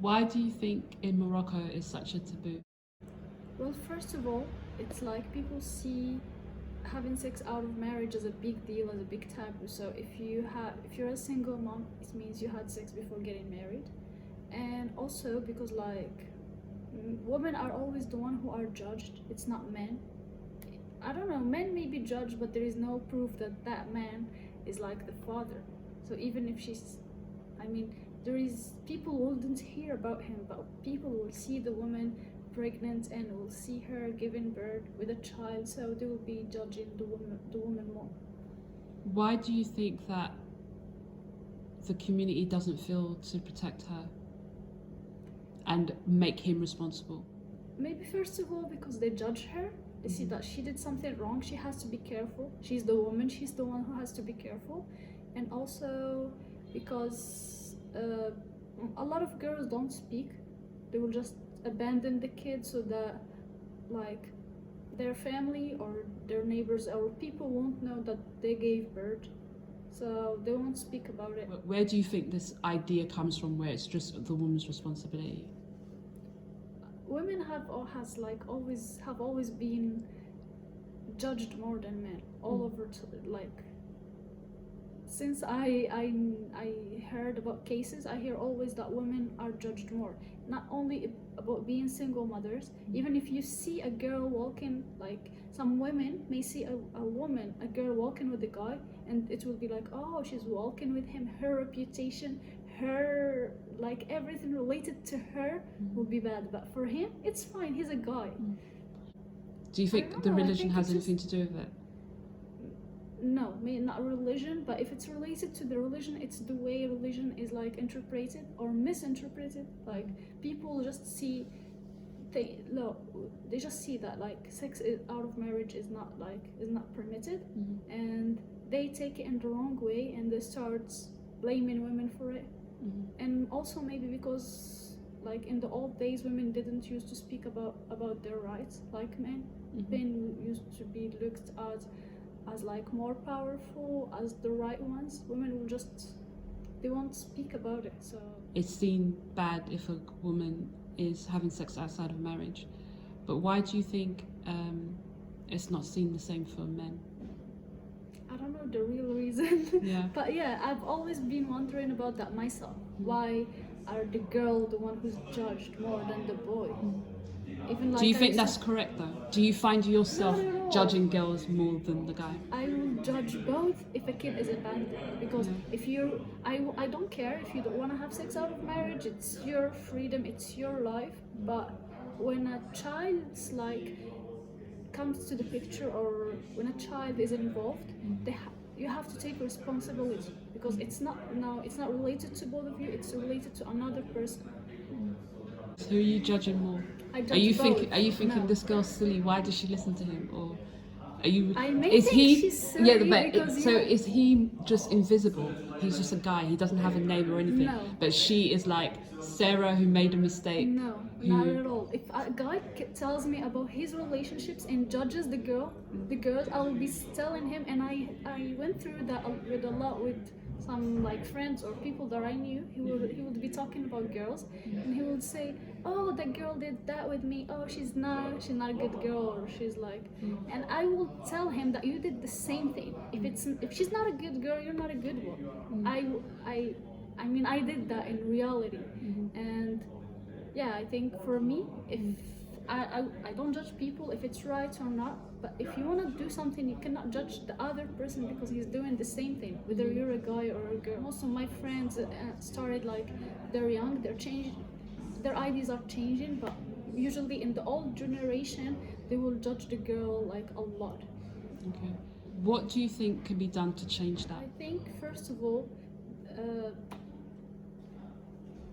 Why do you think in Morocco is such a taboo? Well, first of all, it's like people see having sex out of marriage as a big deal, as a big taboo. So if you're a single mom, it means you had sex before getting married. And also because women are always the one who are judged. It's not men. I don't know, men may be judged, but there is no proof that that man is like the father. So even if she's, I mean, there is people wouldn't hear about him, but people will see the woman pregnant and will see her giving birth with a child, so they will be judging the woman more. Why do you think that the community doesn't feel to protect her and make him responsible? Maybe first of all because they judge her. They see that she did something wrong, she has to be careful. She's the woman, she's the one who has to be careful. And also because a lot of girls don't speak. They will just abandon the kid so that like their family or their neighbors or people won't know that they gave birth. So they won't speak about it. Where do you think this idea comes from, where it's just the woman's responsibility? Women have always been judged more than men all over like since I heard about cases, I hear always that women are judged more, not only about being single mothers. Even if you see a girl walking, like some women may see a girl walking with a guy, and it will be like, oh, she's walking with him, her reputation, her like everything related to her will be bad, but for him it's fine, he's a guy. Do you I think don't the know, I religion think has it's anything to do with it? No, maybe not religion, but if it's related to the religion, it's the way religion is like interpreted or misinterpreted. Like people just see, they just see that like out of marriage is not permitted, and they take it in the wrong way and they start blaming women for it. And also maybe because like in the old days women didn't used to speak about their rights like men. Men used to be looked at as like more powerful, as the right ones. Women will just, they won't speak about it. So It's seen bad if a woman is having sex outside of marriage, but why do you think it's not seen the same for men? I don't know the real reason. Yeah. But yeah, I've always been wondering about that myself. Why are the girl the one who's judged more than the boy? Even like Do you I think used that's correct though? Do you find yourself Not at all. judging girls more than the guy? I will judge both if a kid is abandoned, because if you, I don't care if you don't want to have sex out of marriage. It's your freedom, it's your life. But when a child's like comes to the picture, or when a child is involved, you have to take responsibility, because it's not related to both of you. It's related to another person. Who are you judging more? I judge Are you both. thinking No. this girl's silly? Why does she listen to him? Or are you? I may Is think he? she's Yeah, silly but because so you- is he just invisible? He's just a guy. He doesn't have a name or anything. No. But she is like Sarah, who made a mistake. No, not at all. If a guy tells me about his relationships and judges the girls, I will be telling him. And I went through that with a lot with some like friends or people that I knew. He would be talking about girls, and he would say, "Oh, that girl did that with me. Oh, she's not a good girl, or she's like." And I will tell him that you did the same thing. If she's not a good girl, you're not a good one. I mean, I did that in reality. And yeah, I think for me, if I don't judge people if it's right or not, but if you want to do something, you cannot judge the other person because he's doing the same thing, whether you're a guy or a girl. Most of my friends started like, they're young, they're changing, their ideas are changing, but usually in the old generation, they will judge the girl like a lot. Okay. What do you think can be done to change that? I think first of all,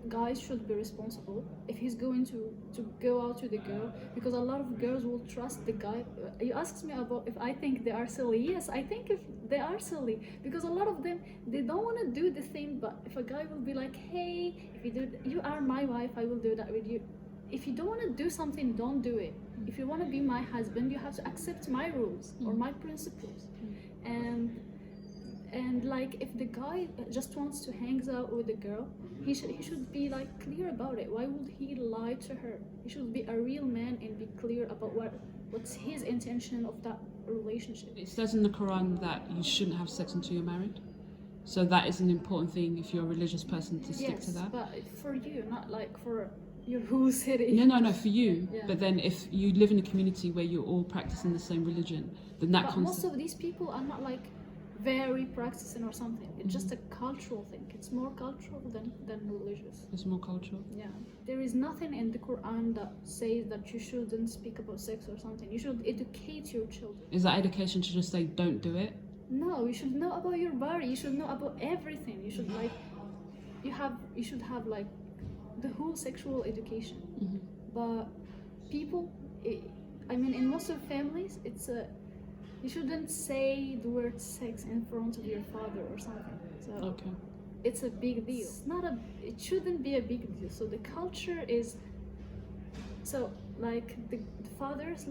guys should be responsible if he's going to go out with a girl, because a lot of girls will trust the guy. You asked me about if I think they are silly. Yes, I think if they are silly, because a lot of them, they don't want to do the thing, but if a guy will be like, hey, if you do, you are my wife, I will do that with you. If you don't want to do something, don't do it. If you want to be my husband, you have to accept my rules or my principles. And And like if the guy just wants to hang out with the girl, he should be like clear about it. Why would he lie to her? He should be a real man and be clear about what's his intention of that relationship. It says in the Quran that you shouldn't have sex until you're married. So that is an important thing if you're a religious person to stick to that. But for you, not like for your whole city. No, for you. Yeah. But then if you live in a community where you're all practicing the same religion, then that But concept... most of these people are not like very practicing or something. It's just a cultural thing. It's more cultural than religious. It's more cultural. Yeah. There is nothing in the Quran that says that you shouldn't speak about sex or something. You should educate your children. Is that education to just say don't do it? No, you should know about your body. You should know about everything. You should like you should have like the whole sexual education. But people, I mean, in most of families, it's a you shouldn't say the word sex in front of your father or something. So Okay. it's a big deal. It shouldn't be a big deal. So the culture is, so like the fathers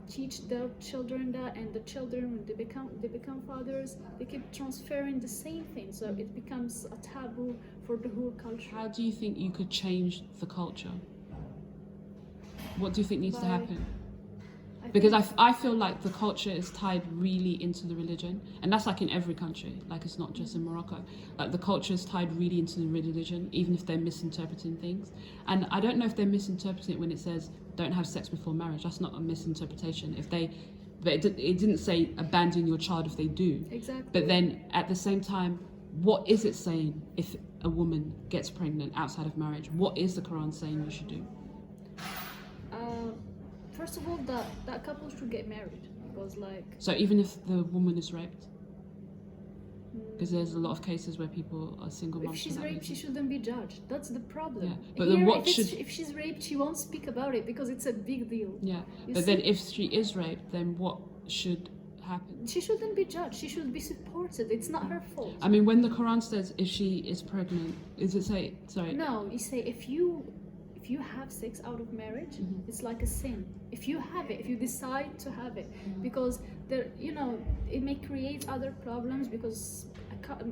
teach their children that, and the children when they become fathers, they keep transferring the same thing. So it becomes a taboo for the whole culture. How do you think you could change the culture? What do you think needs to happen? Because I feel like the culture is tied really into the religion, and that's like in every country, like it's not just in Morocco. Like the culture is tied really into the religion, even if they're misinterpreting things. And I don't know if they're misinterpreting it when it says don't have sex before marriage. That's not a misinterpretation. But it didn't say abandon your child if they do. Exactly. But then at the same time, what is it saying if a woman gets pregnant outside of marriage? What is the Quran saying you should do? First of all, that couple should get married, because like... So even if the woman is raped? Because there's a lot of cases where people are single moms. If she's raped, she shouldn't be judged. That's the problem. Yeah. But then if she's raped, she won't speak about it because it's a big deal. Yeah. But then if she is raped, then what should happen? She shouldn't be judged. She should be supported. It's not her fault. I mean, when the Quran says if she is pregnant, does it say... Sorry. No, you say if you have sex out of marriage, it's like a sin. If you have it, if you decide to have it, because there, it may create other problems, because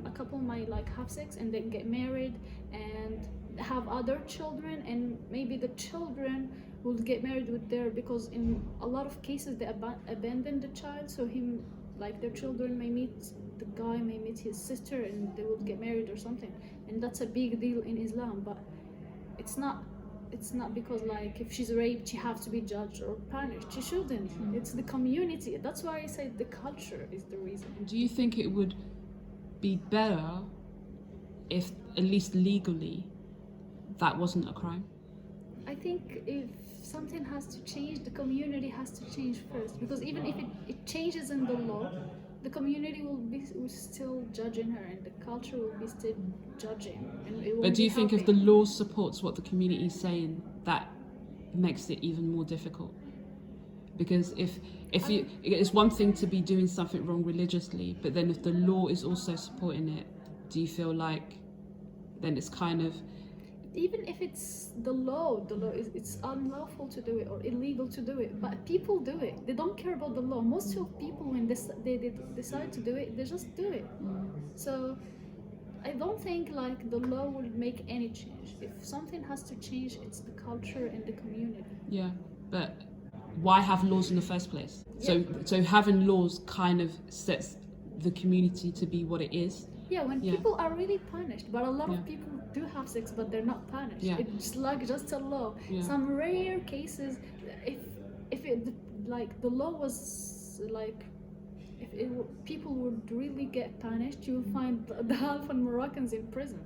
a couple might like have sex and then get married and have other children, and maybe the children will get married with because in a lot of cases they abandon the child, so their children the guy may meet his sister and they will get married or something, and that's a big deal in Islam. But it's not because like if she's raped she has to be judged or punished. She shouldn't. It's the community. That's why I say the culture is the reason. Do you think it would be better if, at least legally, that wasn't a crime? I think if something has to change, the community has to change first, because even if it changes in the law, the community will still judging her, and the culture will be still judging. And it But do you think if the law supports what the community is saying, that makes it even more difficult? Because it's one thing to be doing something wrong religiously, but then if the law is also supporting it, do you feel like then it's kind of... Even if it's the law is it's unlawful to do it or illegal to do it, but people do it. They don't care about the law. Most of people, when they decide to do it, they just do it. So I don't think like the law will make any change. If something has to change, it's the culture and the community. Yeah, but why have laws in the first place? Yeah. So having laws kind of sets the community to be what it is. Yeah, when people are really punished, but a lot of people do have sex, but they're not punished. Yeah. It's like just a law. Yeah. Some rare cases, if the law was like, people would really get punished, you will find the half of Moroccans in prison.